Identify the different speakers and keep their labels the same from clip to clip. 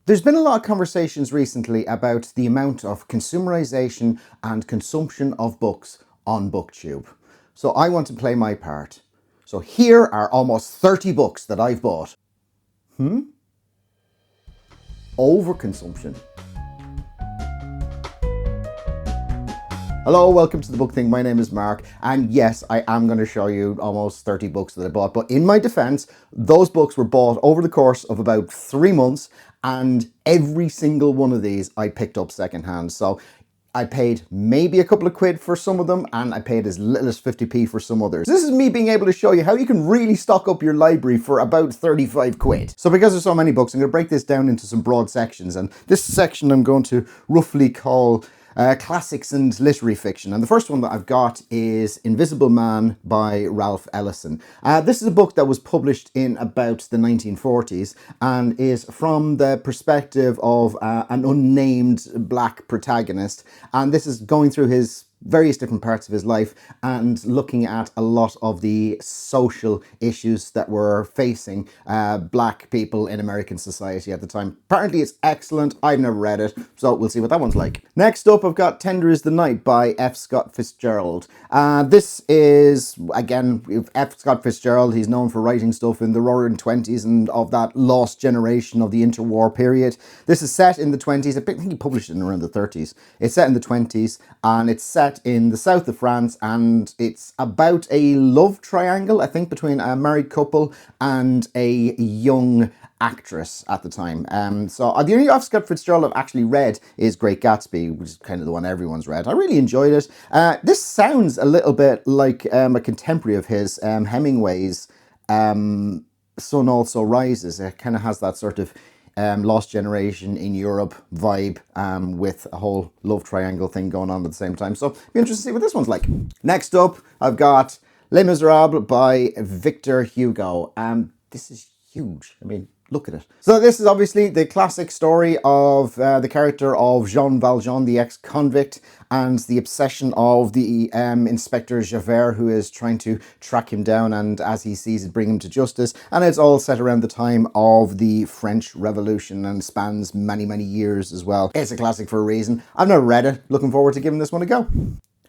Speaker 1: There's been a lot of conversations recently about the amount of consumerization and consumption of books on BookTube. So I want to play my part. So here are almost 30 books that I've bought. Overconsumption. Hello, welcome to the Book Thing. My name is Mark, and yes, I am going to show you almost 30 books that I bought. But in my defense, those books were bought over the course of about 3 months, and every single one of these I picked up secondhand. So I paid maybe a couple of quid for some of them, and I paid as little as 50p for some others. This is me being able to show you how you can really stock up your library for about 35 quid. So because there's so many books, I'm going to break this down into some broad sections, and this section I'm going to roughly call classics and literary fiction. And the first one that I've got is Invisible Man by Ralph Ellison. This is a book that was published in about the 1940s and is from the perspective of an unnamed black protagonist. And this is going through his various different parts of his life and looking at a lot of the social issues that were facing black people in American society at the time. Apparently it's excellent. I've never read it, so we'll see what that one's like. Next up, I've got Tender is the Night by F. Scott Fitzgerald. This is, again, F. Scott Fitzgerald. He's known for writing stuff in the roaring 20s and of that lost generation of the interwar period. This is set in the 20s. I think he published it in around the 30s. It's set in the 20s, and it's set in the south of France, and it's about a love triangle, I think, between a married couple and a young actress at the time. So the only F. Scott Fitzgerald I've actually read is Great Gatsby, which is kind of the one everyone's read. I really enjoyed it. This sounds a little bit like a contemporary of his, Hemingway's Sun Also Rises. It kind of has that sort of lost generation in Europe vibe with a whole love triangle thing going on at the same time. So be interested to see what this one's like. Next up, I've got Les Misérables by Victor Hugo. This is huge. I mean, look at it. So this is obviously the classic story of the character of Jean Valjean, the ex-convict, and the obsession of the Inspector Javert, who is trying to track him down and, as he sees it, bring him to justice. And it's all set around the time of the French Revolution and spans many, many years as well. It's a classic for a reason. I've never read it. Looking forward to giving this one a go.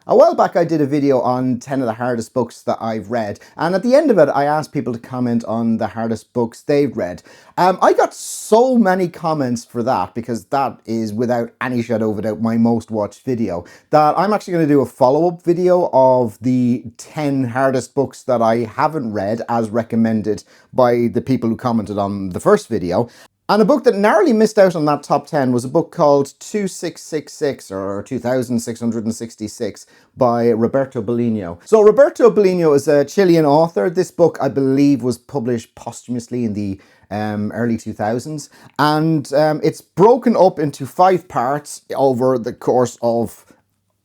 Speaker 1: A while back I did a video on 10 of the hardest books that I've read, and at the end of it I asked people to comment on the hardest books they've read. I got so many comments for that, because that is without any shadow of a doubt my most watched video, that I'm actually going to do a follow-up video of the 10 hardest books that I haven't read as recommended by the people who commented on the first video. And a book that narrowly missed out on that top 10 was a book called 2666 or 2666 by Roberto Bolaño. So Roberto Bolaño is a Chilean author. This book, I believe, was published posthumously in the early 2000s. And it's broken up into 5 parts over the course of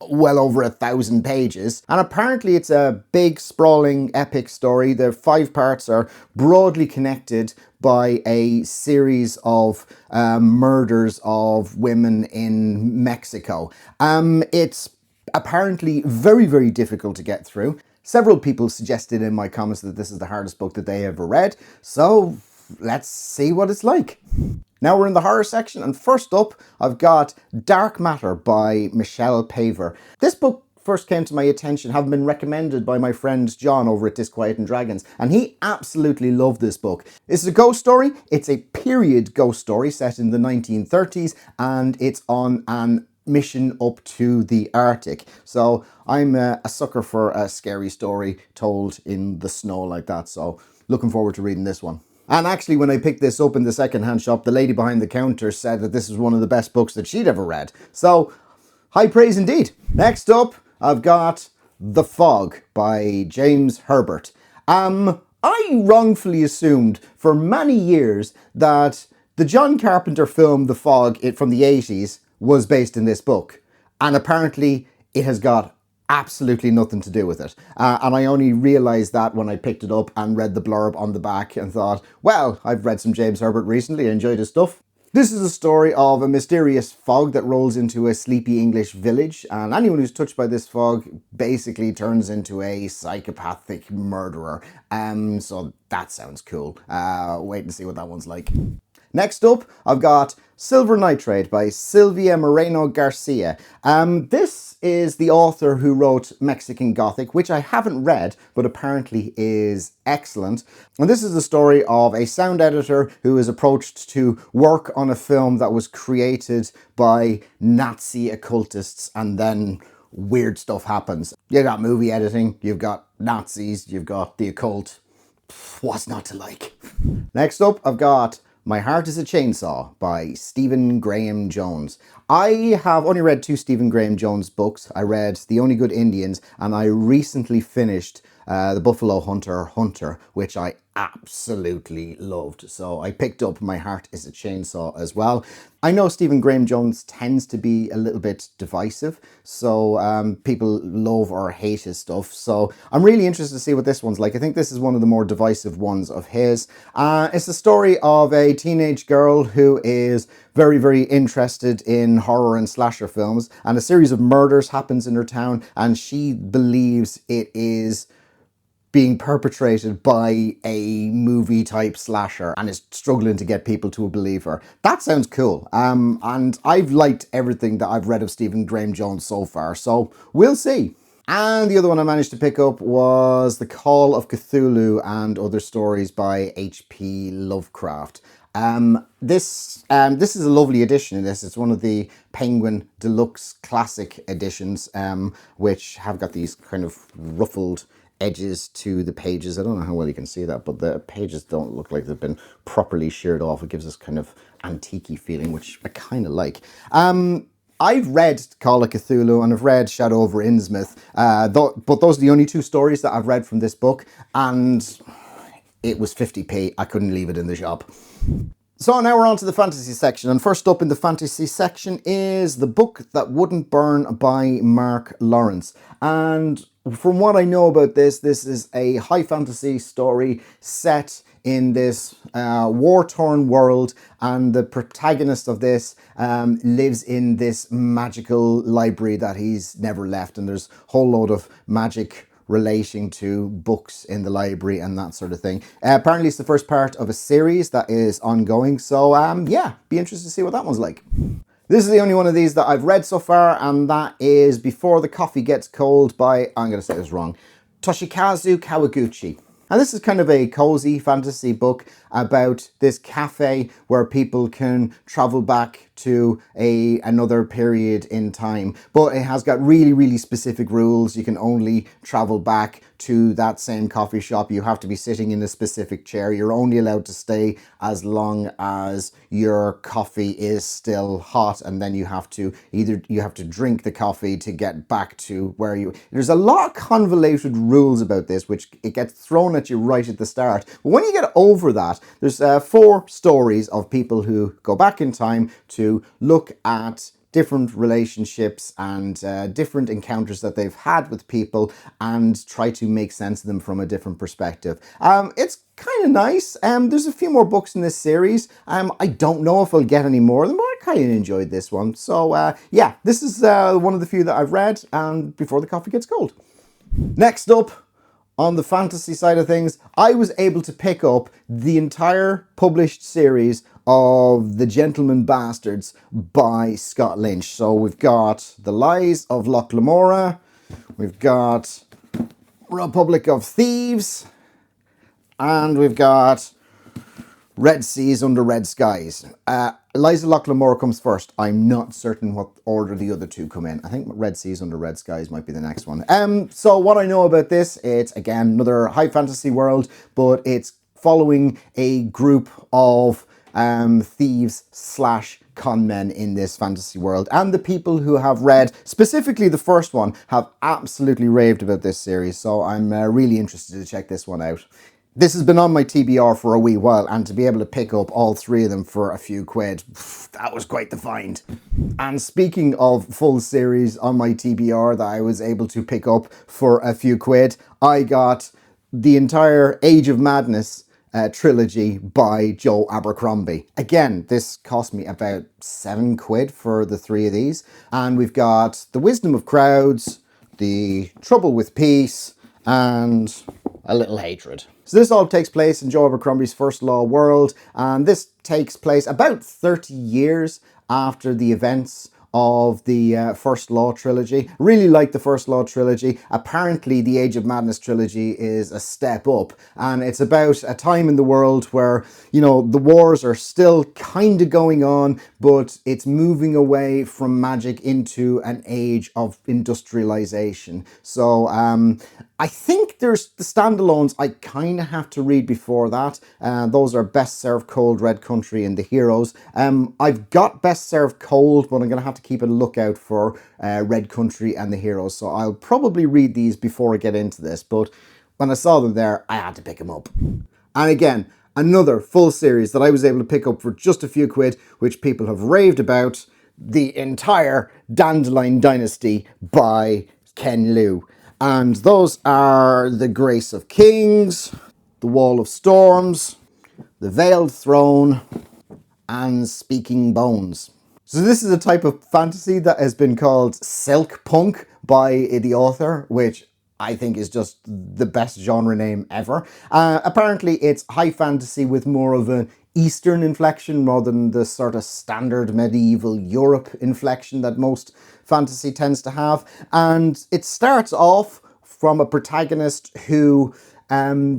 Speaker 1: well over 1,000 pages, and apparently it's a big, sprawling, epic story. The 5 parts are broadly connected by a series of murders of women in Mexico. It's apparently very, very difficult to get through. Several people suggested in my comments that this is the hardest book that they ever read, so let's see what it's like. Now we're in the horror section, and first up I've got Dark Matter by Michelle Paver. This book first came to my attention having been recommended by my friend John over at Disquiet and Dragons, and he absolutely loved this book. It's a ghost story. It's a period ghost story set in the 1930s, and it's on an mission up to the Arctic. So I'm a sucker for a scary story told in the snow like that, so looking forward to reading this one. And actually, when I picked this up in the second-hand shop, the lady behind the counter said that this was one of the best books that she'd ever read. So, high praise indeed. Next up, I've got The Fog by James Herbert. I wrongfully assumed for many years that the John Carpenter film The Fog from the 80s was based in this book. And apparently, it has got absolutely nothing to do with it. And I only realised that when I picked it up and read the blurb on the back and thought, well, I've read some James Herbert recently, I enjoyed his stuff. This is a story of a mysterious fog that rolls into a sleepy English village, and anyone who's touched by this fog basically turns into a psychopathic murderer. So that sounds cool. Wait and see what that one's like. Next up, I've got Silver Nitrate by Silvia Moreno-Garcia. This is the author who wrote Mexican Gothic, which I haven't read, but apparently is excellent. And this is the story of a sound editor who is approached to work on a film that was created by Nazi occultists, and then weird stuff happens. You got movie editing, you've got Nazis, you've got the occult. What's not to like? Next up, I've got My Heart is a Chainsaw by Stephen Graham Jones. I have only read 2 Stephen Graham Jones books. I read The Only Good Indians, and I recently finished The Buffalo Hunter, which I absolutely loved. So I picked up My Heart is a Chainsaw as well. I know Stephen Graham Jones tends to be a little bit divisive, so people love or hate his stuff. So I'm really interested to see what this one's like. I think this is one of the more divisive ones of his. It's the story of a teenage girl who is very, very interested in horror and slasher films, and a series of murders happens in her town, and she believes it is being perpetrated by a movie type slasher and is struggling to get people to believe her. That sounds cool. And I've liked everything that I've read of Stephen Graham Jones so far, so we'll see. And the other one I managed to pick up was The Call of Cthulhu and Other Stories by H.P. Lovecraft. This is a lovely edition of this. It's one of the Penguin Deluxe Classic editions, which have got these kind of ruffled edges to the pages. I don't know how well you can see that, but the pages don't look like they've been properly sheared off. It gives this kind of antique-y feeling, which I kind of like. I've read Call of Cthulhu and I've read Shadow over Innsmouth, but those are the only 2 stories that I've read from this book, and it was 50p. I couldn't leave it in the shop. So now we're on to the fantasy section, and first up in the fantasy section is The Book That Wouldn't Burn by Mark Lawrence. And from what I know about this is a high fantasy story set in this war-torn world, and the protagonist of this lives in this magical library that he's never left, and there's a whole load of magic relating to books in the library and that sort of thing. Apparently it's the first part of a series that is ongoing, so yeah, be interested to see what that one's like. This is the only one of these that I've read so far, and that is Before the Coffee Gets Cold by, I'm going to say this wrong, Toshikazu Kawaguchi. And this is kind of a cozy fantasy book about this cafe where people can travel back to another period in time. But it has got really, really specific rules. You can only travel back to that same coffee shop. You have to be sitting in a specific chair. You're only allowed to stay as long as your coffee is still hot, and then you have to drink the coffee to get back to where you... There's a lot of convoluted rules about this, which it gets thrown at you right at the start. But when you get over that, there's 4 stories of people who go back in time to look at different relationships and different encounters that they've had with people and try to make sense of them from a different perspective. It's kind of nice. There's a few more books in this series. I don't know if I'll get any more of them, but I kind of enjoyed this one. So yeah, this is one of the few that I've read, and Before the Coffee Gets Cold. Next up, on the fantasy side of things, I was able to pick up the entire published series of The Gentleman Bastards by Scott Lynch. So we've got The Lies of Loch Lamora, we've got Republic of Thieves, and we've got Red Seas Under Red Skies. Lies of Loch Lamora comes first. I'm not certain what order the other 2 come in. I think Red Seas Under Red Skies might be the next one. So what I know about this, it's again another high fantasy world, but it's following a group of thieves slash con men in this fantasy world. And the people who have read, specifically the first one, have absolutely raved about this series. So I'm really interested to check this one out. This has been on my TBR for a wee while, and to be able to pick up all 3 of them for a few quid, that was quite the find. And speaking of full series on my TBR that I was able to pick up for a few quid, I got the entire Age of Madness trilogy by Joe Abercrombie. Again, this cost me about 7 quid for the 3 of these. And we've got The Wisdom of Crowds, The Trouble with Peace, and A Little Hatred. So this all takes place in Joe Abercrombie's First Law world, and this takes place about 30 years after the events of the First Law trilogy. Really like the First Law trilogy. Apparently the Age of Madness trilogy is a step up, and it's about a time in the world where, you know, the wars are still kind of going on, but it's moving away from magic into an age of industrialization. So I think there's the standalones I kind of have to read before that. Those are Best Served Cold, Red Country, and The Heroes. I've got Best Served Cold, but I'm going to have to keep a lookout for Red Country and The Heroes. So I'll probably read these before I get into this. But when I saw them there, I had to pick them up. And again, another full series that I was able to pick up for just a few quid, which people have raved about. The entire Dandelion Dynasty by Ken Liu. And those are The Grace of Kings, The Wall of Storms, The Veiled Throne, and Speaking Bones. So this is a type of fantasy that has been called silk punk by the author, which I think is just the best genre name ever. Apparently it's high fantasy with more of an Eastern inflection rather than the sort of standard medieval Europe inflection that most fantasy tends to have. And it starts off from a protagonist who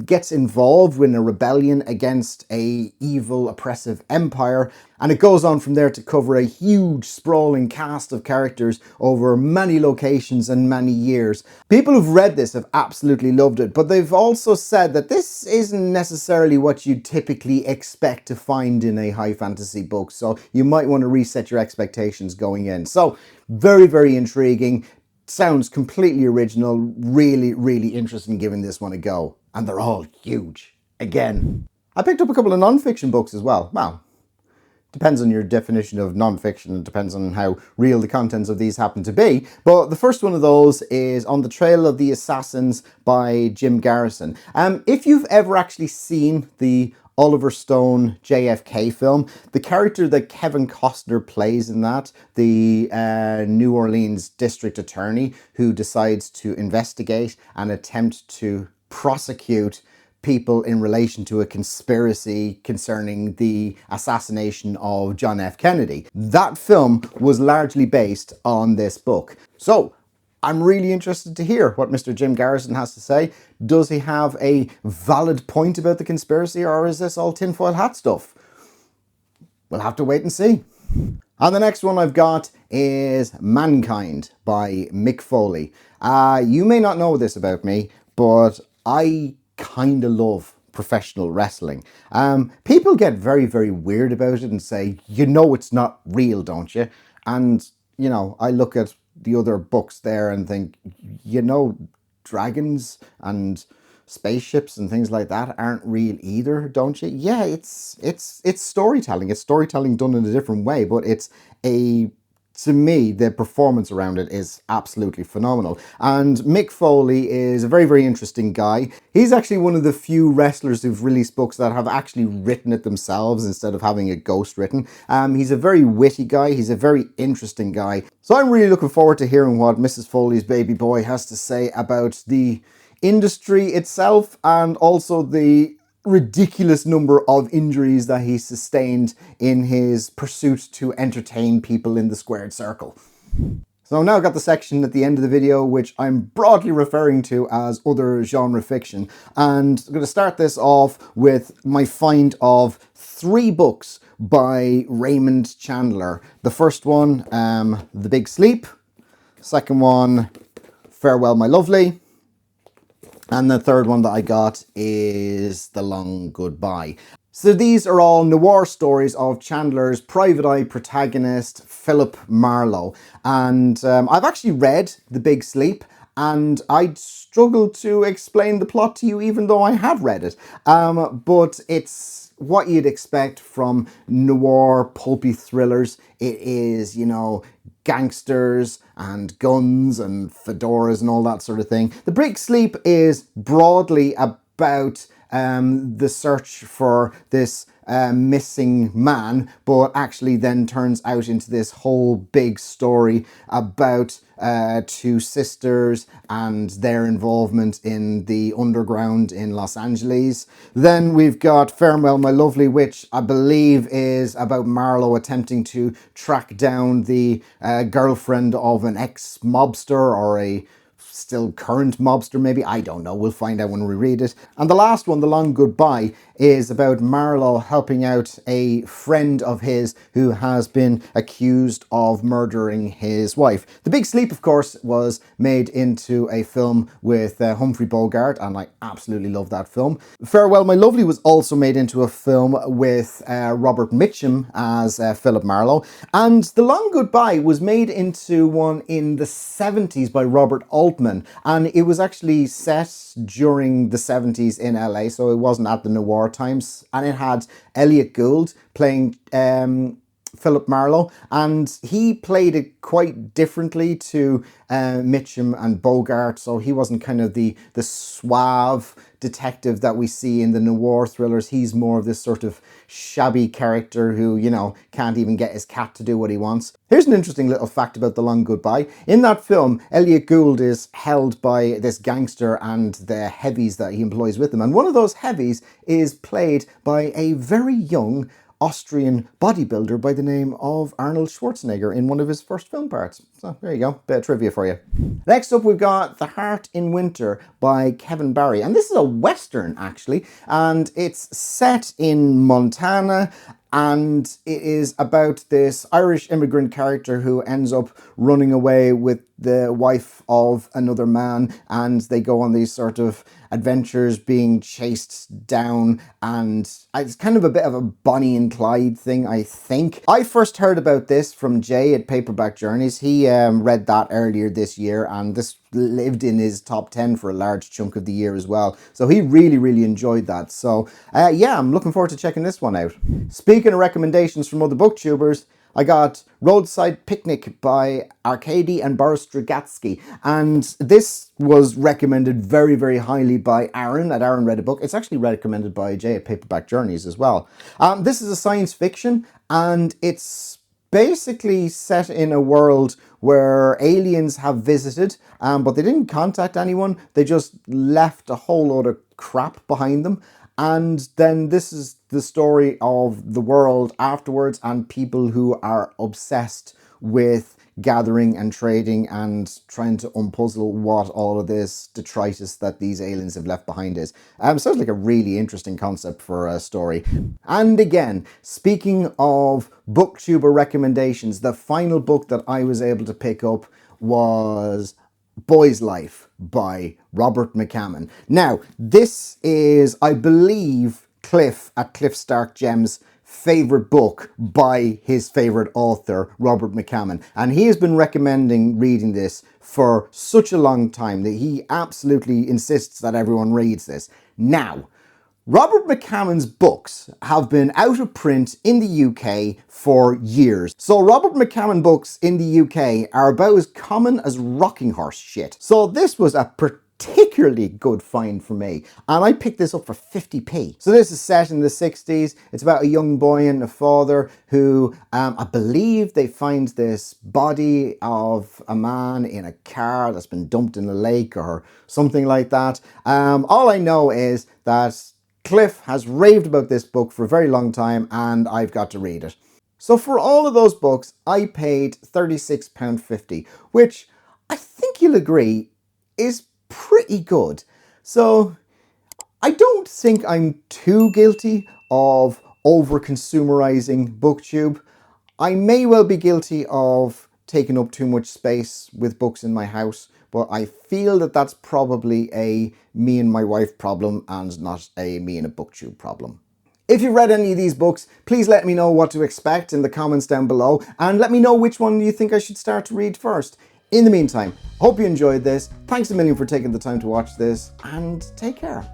Speaker 1: gets involved in a rebellion against a evil, oppressive empire, and it goes on from there to cover a huge, sprawling cast of characters over many locations and many years. People who've read this have absolutely loved it, but they've also said that this isn't necessarily what you'd typically expect to find in a high fantasy book, so you might want to reset your expectations going in. So, very, very intriguing. Sounds completely original. Really, really interested in giving this one a go. And they're all huge. Again, I picked up a couple of non-fiction books as well. Well, depends on your definition of non-fiction. It depends on how real the contents of these happen to be. But the first one of those is On the Trail of the Assassins by Jim Garrison. If you've ever actually seen the Oliver Stone JFK film, the character that Kevin Costner plays in that, the New Orleans district attorney who decides to investigate and attempt to prosecute people in relation to a conspiracy concerning the assassination of John F. Kennedy. That film was largely based on this book. So I'm really interested to hear what Mr. Jim Garrison has to say. Does he have a valid point about the conspiracy, or is this all tinfoil hat stuff? We'll have to wait and see. And the next one I've got is Mankind by Mick Foley. You may not know this about me, but I kind of love professional wrestling. People get very, very weird about it and say, you know it's not real, don't you? And, you know, I look at the other books there and think, you know, dragons and spaceships and things like that aren't real either, don't you? Yeah, it's storytelling. It's storytelling done in a different way, but to me, the performance around it is absolutely phenomenal. And Mick Foley is a very, very interesting guy. He's actually one of the few wrestlers who've released books that have actually written it themselves instead of having a ghost written. He's a very witty guy. He's a very interesting guy. So I'm really looking forward to hearing what Mrs. Foley's baby boy has to say about the industry itself and also the ridiculous number of injuries that he sustained in his pursuit to entertain people in the squared circle. So I've now got the section at the end of the video which I'm broadly referring to as other genre fiction, and I'm going to start this off with my find of 3 books by Raymond Chandler. The first one, The Big Sleep. Second one, Farewell My Lovely. And the third one that I got is The Long Goodbye. So these are all noir stories of Chandler's private eye protagonist, Philip Marlowe. And I've actually read The Big Sleep, and I'd struggle to explain the plot to you even though I have read it. But it's what you'd expect from noir pulpy thrillers. It is, you know, gangsters and guns and fedoras and all that sort of thing. The Big Sleep is broadly about the search for this missing man, but actually then turns out into this whole big story about two sisters and their involvement in the underground in Los Angeles. Then we've got Farewell My Lovely, which I believe is about Marlowe attempting to track down the girlfriend of an ex-mobster, or a still current mobster maybe, I don't know, we'll find out when we read it. And the last one, The Long Goodbye, is about Marlowe helping out a friend of his who has been accused of murdering his wife. The Big Sleep, of course, was made into a film with Humphrey Bogart, and I absolutely love that film. Farewell My Lovely was also made into a film with Robert Mitchum as Philip Marlowe, and The Long Goodbye was made into one in the 70s by Robert Altman, and it was actually set during the 70s in LA, so it wasn't at the Noir times, and it had Elliot Gould playing Philip Marlowe, and he played it quite differently to Mitchum and Bogart, so he wasn't kind of the suave detective that we see in the noir thrillers. He's more of this sort of shabby character who, you know, can't even get his cat to do what he wants. Here's an interesting little fact about The Long Goodbye. In that film, Elliot Gould is held by this gangster and the heavies that he employs with him, and one of those heavies is played by a very young Austrian bodybuilder by the name of Arnold Schwarzenegger in one of his first film parts. So there you go, bit of trivia for you. Next up, we've got The Heart in Winter by Kevin Barry, and this is a Western actually, and it's set in Montana, and it is about this Irish immigrant character who ends up running away with the wife of another man, and they go on these sort of adventures being chased down, and it's kind of a bit of a Bonnie and Clyde thing, I think. I first heard about this from Jay at Paperback Journeys. He read that earlier this year, and this lived in his top 10 for a large chunk of the year as well. So he really enjoyed that. So yeah, I'm looking forward to checking this one out. Speaking of recommendations from other booktubers, I got Roadside Picnic by Arkady and Boris Strugatsky, and this was recommended very highly by Aaron at Aaron Read a Book. It's actually recommended by Jay at Paperback Journeys as well. This is a science fiction, and it's basically set in a world where aliens have visited, but they didn't contact anyone. They just left a whole load of crap behind them. And then this is the story of the world afterwards, and people who are obsessed with gathering and trading and trying to unpuzzle what all of this detritus that these aliens have left behind is. Sounds like a really interesting concept for a story. And again, speaking of booktuber recommendations, the final book that I was able to pick up was Boy's Life by Robert McCammon. Now, this is, I believe, Cliff at Cliff Stark Gems' favorite book by his favorite author, Robert McCammon. And he has been recommending reading this for such a long time that he absolutely insists that everyone reads this. Now, Robert McCammon's books have been out of print in the UK for years. So Robert McCammon books in the UK are about as common as rocking horse shit. So this was a particularly good find for me, and I picked this up for 50p. So this is set in the 60s. It's about a young boy and a father who, I believe they find this body of a man in a car that's been dumped in a lake or something like that. All I know is that Cliff has raved about this book for a very long time, and I've got to read it. So for all of those books, I paid £36.50, which I think you'll agree is pretty good. So I don't think I'm too guilty of over-consumerizing BookTube. I may well be guilty of taking up too much space with books in my house, but I feel that that's probably a me and my wife problem and not a me and a BookTube problem. If you've read any of these books, please let me know what to expect in the comments down below, and let me know which one you think I should start to read first. In the meantime, hope you enjoyed this. Thanks a million for taking the time to watch this, and take care.